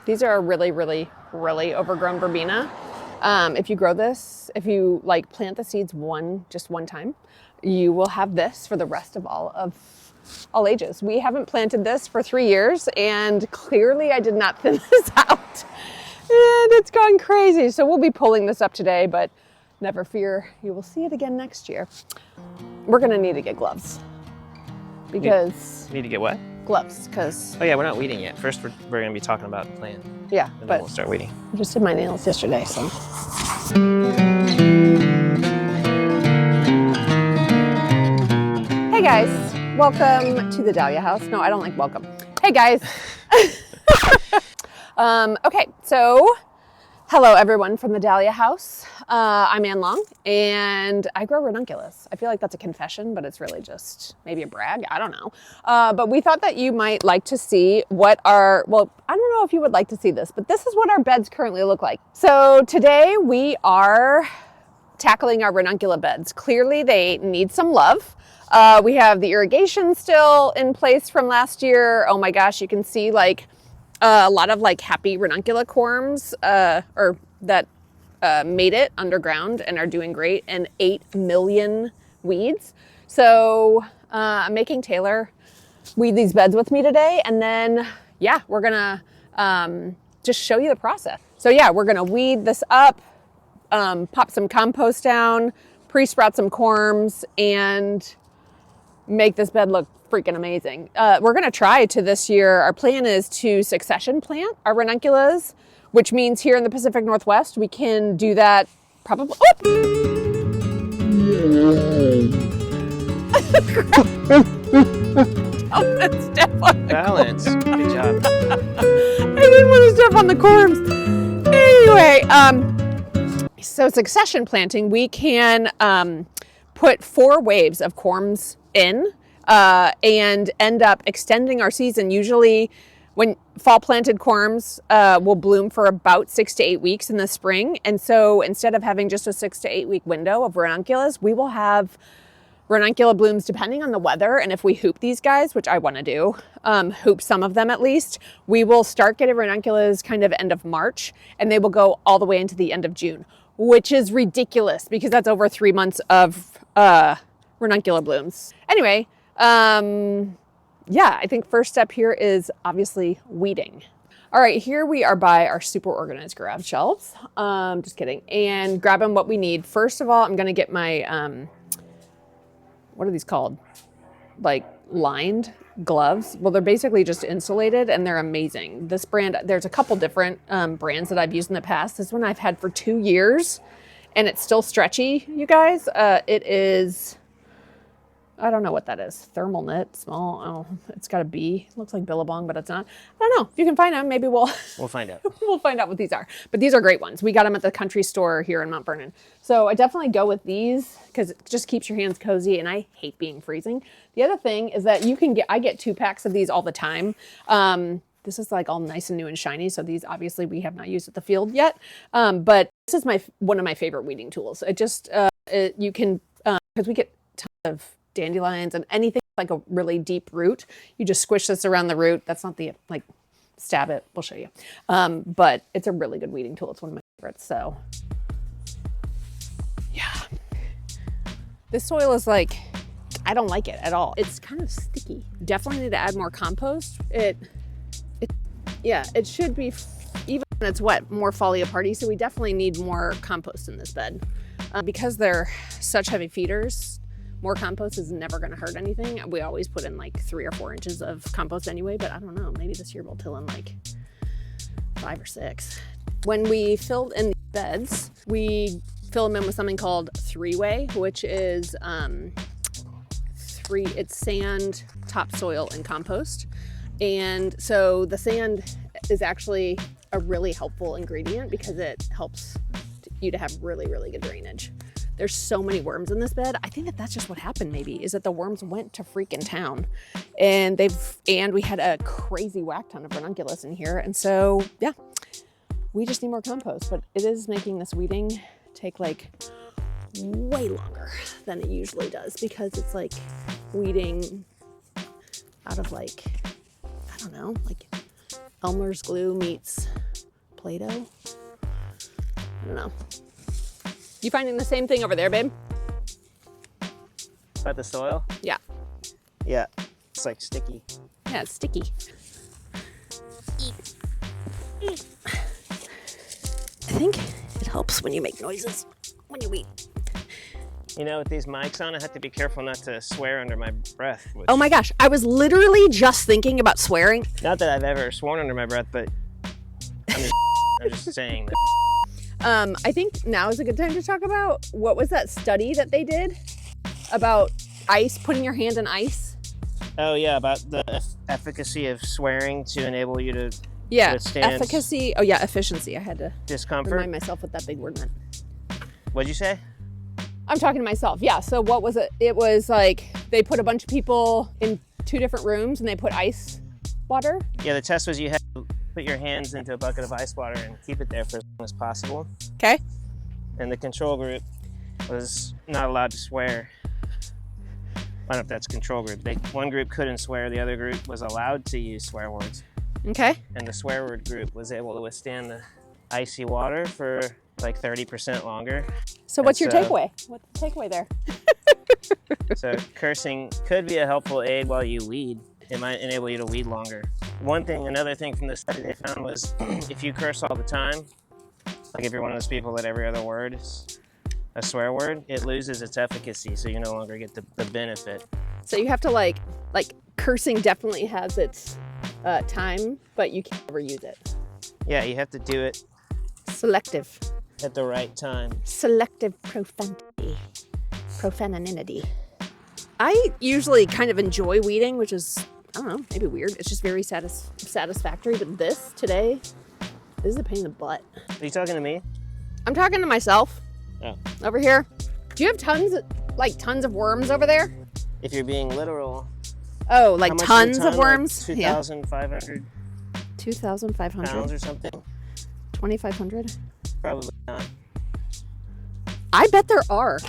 These are a really, really, really overgrown verbena. If you grow this, if you like plant the seeds just one time, you will have this for the rest of all ages. We haven't planted this for 3 years, and clearly I did not thin this out. And it's gone crazy. So we'll be pulling this up today, but never fear, you will see it again next year. We're gonna need to get gloves because need to get what? Gloves, because oh yeah, we're not weeding yet. First, we're gonna be talking about the plan. Yeah, and but then we'll start weeding. I just did my nails yesterday, so. Hey guys, welcome to the Dahlia house. No, I don't like welcome. Hey guys. Okay, so hello everyone from the Dahlia house. I'm Ann Long and I grow ranunculus. I feel like that's a confession, but it's really just maybe a brag. I don't know. But we thought that you might like to see what I don't know if you would like to see this, but this is what our beds currently look like. So today we are tackling our ranuncula beds. Clearly they need some love. We have the irrigation still in place from last year. Oh my gosh, you can see like a lot of like happy ranuncula corms or that made it underground and are doing great, and 8 million weeds. So I'm making Taylor weed these beds with me today, and then yeah, we're gonna just show you the process. So yeah, we're gonna weed this up, pop some compost down, pre-sprout some corms, and make this bed look freaking amazing. We're gonna try to this year, our plan is to succession plant our ranunculus, which means here in the Pacific Northwest, we can do that probably. Don't step on the balance. corms. Good job. I didn't want to step on the corms. Anyway, so succession planting, we can put 4 waves of corms in and end up extending our season. Usually when fall planted corms will bloom for about 6 to 8 weeks in the spring. And so instead of having just a 6 to 8 week window of ranunculus, we will have ranuncula blooms depending on the weather. And if we hoop these guys, which I want to do, hoop some of them at least, we will start getting ranunculus kind of end of March, and they will go all the way into the end of June, which is ridiculous because that's over 3 months of ranuncula blooms. Anyway, yeah, I think first step here is obviously weeding. All right, here we are by our super organized garage shelves. Just kidding. And grabbing what we need. First of all, I'm gonna get my, what are these called? Like lined gloves. Well, they're basically just insulated and they're amazing. This brand, there's a couple different brands that I've used in the past. This one I've had for 2 years and it's still stretchy, you guys. It is, I don't know what that is. Thermal knit, small. Oh, it's got a B. Looks like Billabong, but it's not. I don't know. If you can find them, maybe we'll find out. we'll find out what these are. But these are great ones. We got them at the country store here in Mount Vernon. So I definitely go with these because it just keeps your hands cozy, and I hate being freezing. The other thing is that I get 2 packs of these all the time. This is like all nice and new and shiny. So these obviously we have not used at the field yet. But this is one of my favorite weeding tools. It just, you can, because we get tons of dandelions and anything like a really deep root, you just squish this around the root. That's not the, like, stab it, we'll show you. But it's a really good weeding tool. It's one of my favorites, so. Yeah. This soil is like, I don't like it at all. It's kind of sticky. Definitely need to add more compost. It should be, even when it's wet, more foliar-party, so we definitely need more compost in this bed. Because they're such heavy feeders, more compost is never going to hurt anything. We always put in like 3 or 4 inches of compost anyway, but I don't know, maybe this year we'll till in like 5 or 6. When we fill in the beds, we fill them in with something called 3-way, which is it's sand, topsoil, and compost. And so the sand is actually a really helpful ingredient because it helps you to have really, really good drainage. There's so many worms in this bed. I think that's just what happened maybe, is that the worms went to freaking town. And we had a crazy whack ton of ranunculus in here. And so, yeah, we just need more compost. But it is making this weeding take like way longer than it usually does because it's like weeding out of like, I don't know, like Elmer's glue meets Play-Doh. I don't know. You finding the same thing over there, babe? About the soil? Yeah. Yeah. It's like sticky. Yeah, it's sticky. I think it helps when you make noises when you eat. You know, with these mics on, I have to be careful not to swear under my breath. Which, Oh my gosh, I was literally just thinking about swearing. not that I've ever sworn under my breath, but I'm just saying that. I think now is a good time to talk about what was that study that they did about ice, putting your hand in ice? Oh yeah, about the efficacy of swearing to enable you to Yeah, withstand efficacy. Oh yeah, efficiency. I had to discomfort. remind myself what that big word meant. What'd you say? I'm talking to myself. Yeah, so what was it? It was like they put a bunch of people in 2 different rooms and they put ice water. Yeah, the test was you had to put your hands into a bucket of ice water and keep it there for as long as possible. Okay. And the control group was not allowed to swear. I don't know if that's control group. One group couldn't swear, the other group was allowed to use swear words. Okay. And the swear word group was able to withstand the icy water for like 30% longer. So what's your That's, takeaway? What's the takeaway there? So cursing could be a helpful aid while you weed. It might enable you to weed longer. Another thing from the study they found was if you curse all the time, like if you're one of those people that every other word is a swear word, it loses its efficacy, so you no longer get the benefit. So you have to like cursing definitely has its time, but you can never use it. Yeah, you have to do it Selective. at the right time. Selective profanity. I usually kind of enjoy weeding, which is, I don't know, maybe weird. It's just very satisfactory. But this today, this is a pain in the butt. Are you talking to me? I'm talking to myself. Oh. Over here. Do you have tons of worms over there? If you're being literal. Oh, like how much tons is a of ton? worms? Like 2,500 2,500. pounds or something? 2,500? Probably not. I bet there are.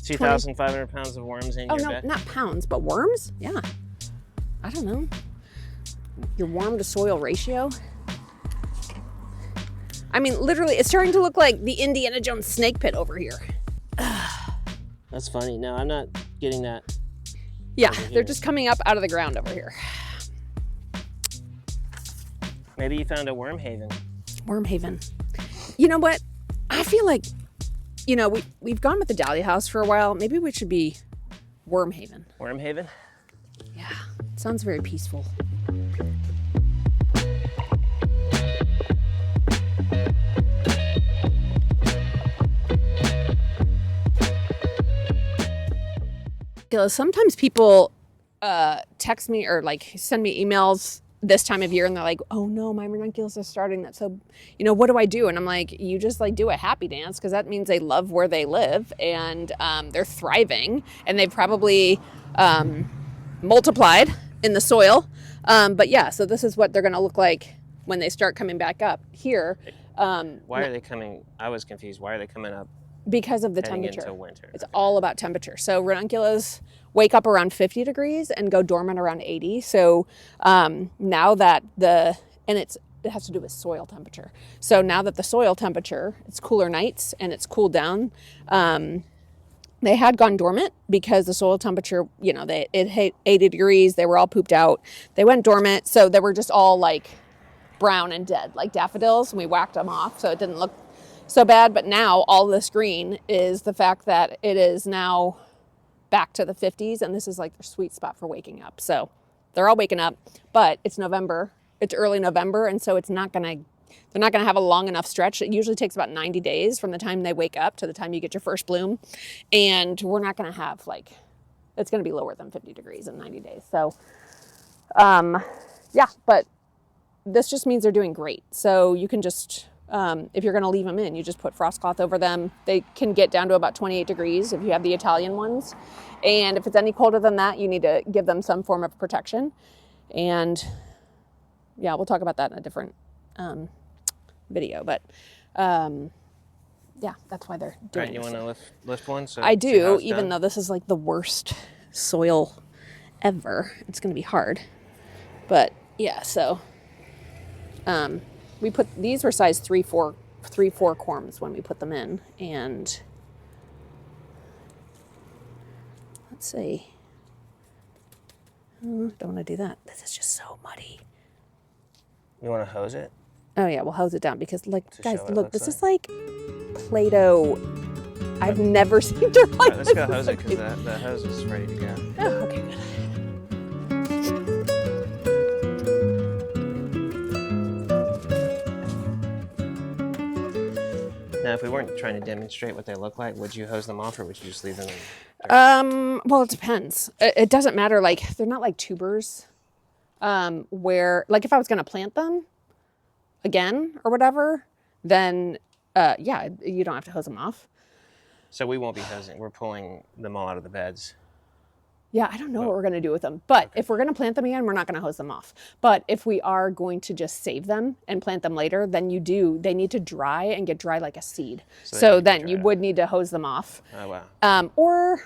2,500 pounds of worms in your bed? Not pounds, but worms? Yeah. I don't know. Your worm to soil ratio? I mean, literally, it's starting to look like the Indiana Jones snake pit over here. That's funny. No, I'm not getting that. Yeah, they're just coming up out of the ground over here. Maybe you found a worm haven. Worm haven. You know what? I feel like, we've gone with the Dahlia House for a while. Maybe we should be Worm Haven. Worm haven? Yeah, it sounds very peaceful. Sometimes people text me or send me emails this time of year and they're like, oh no, my ranunculus is starting. That's so, what do I do? And I'm like, you just do a happy dance, because that means they love where they live and they're thriving and they've probably multiplied in the soil. But yeah, so this is what they're going to look like when they start coming back up here. Why are they coming? I was confused. Why are they coming up? Because of the heading temperature. into winter? It's all about temperature. So ranunculus wake up around 50 degrees and go dormant around 80. So now that it has to do with soil temperature. So now that the soil temperature, it's cooler nights and it's cooled down, they had gone dormant because the soil temperature, it hit 80 degrees. They were all pooped out. They went dormant. So they were just all brown and dead, like daffodils. And we whacked them off. So it didn't look so bad. But now all this green is the fact that it is now back to the 50s. And this is their sweet spot for waking up. So they're all waking up, but it's November. It's early November. And so they're not going to have a long enough stretch. It usually takes about 90 days from the time they wake up to the time you get your first bloom. And we're not going to have it's going to be lower than 50 degrees in 90 days. So, yeah, but this just means they're doing great. So you can just, if you're going to leave them in, you just put frost cloth over them. They can get down to about 28 degrees if you have the Italian ones. And if it's any colder than that, you need to give them some form of protection. And yeah, we'll talk about that in a different video. But yeah, that's why they're doing Right, you want to lift one? So I do, even though this is the worst soil ever. It's going to be hard. But yeah, so we put, these were size 3-4 corms when we put them in. And let's see. Don't want to do that. This is just so muddy. You want to hose it? Oh yeah, we'll hose it down because, like, To guys, show what it look, looks this is like Play-Doh. I've never seen dirt like All right, let's this. go hose it because the hose is ready to go. Oh, okay, good. Now, if we weren't trying to demonstrate what they look like, would you hose them off or would you just leave them in? Well, it depends. It doesn't matter. Like, they're not like tubers, where, like, if I was going to plant them again or whatever, then, yeah, you don't have to hose them off. So we won't be hosing. We're pulling them all out of the beds. Yeah, I don't know what we're going to do with them. But if we're going to plant them again, we're not going to hose them off. But if we are going to just save them and plant them later, then they need to dry and get dry like a seed. So then you would need to hose them off. Oh, wow. Or,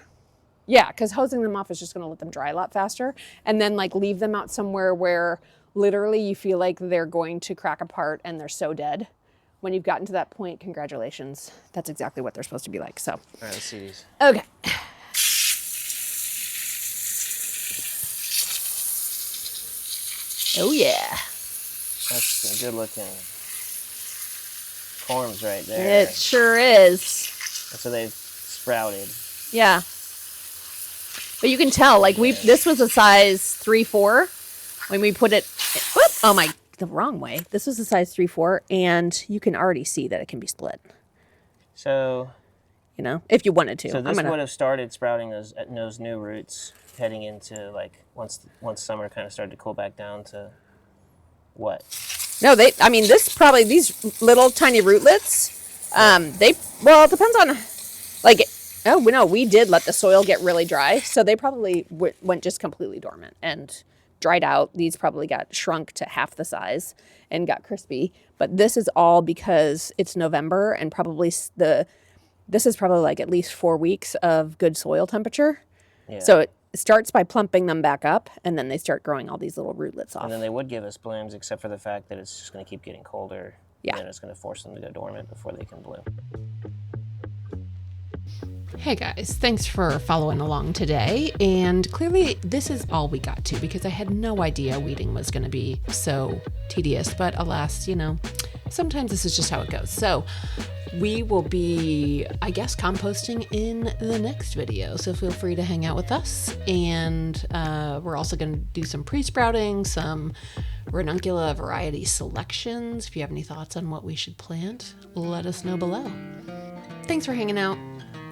yeah, because hosing them off is just going to let them dry a lot faster. And then, like, leave them out somewhere where literally you feel like they're going to crack apart and they're so dead. When you've gotten to that point, congratulations. That's exactly what they're supposed to be like. So, All right, let's see these. okay. Oh, yeah. That's some good looking corms right there. It sure is. So they've sprouted. Yeah. But you can tell, like, this was a size 3-4 when we put it, whoop, oh my, the wrong way. This was a size 3-4, and you can already see that it can be split. So, you know, if you wanted to. So this would have started sprouting those new roots heading into, like, once summer kind of started to cool back down to what? No, these little tiny rootlets, well, it depends on, like, oh, no, we did let the soil get really dry, so they probably went just completely dormant and dried out. These probably got shrunk to half the size and got crispy, but this is all because it's November and probably this is probably like at least 4 weeks of good soil temperature. Yeah. So it starts by plumping them back up, and then they start growing all these little rootlets off. And then they would give us blooms, except for the fact that it's just going to keep getting colder. Yeah. And then it's going to force them to go dormant before they can bloom. Hey guys, thanks for following along today. And clearly this is all we got to because I had no idea weeding was going to be so tedious. But alas, sometimes this is just how it goes. So we will be, I guess, composting in the next video. So feel free to hang out with us. And we're also going to do some pre-sprouting, some ranuncula variety selections. If you have any thoughts on what we should plant, let us know below. Thanks for hanging out.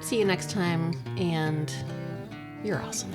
See you next time, and you're awesome.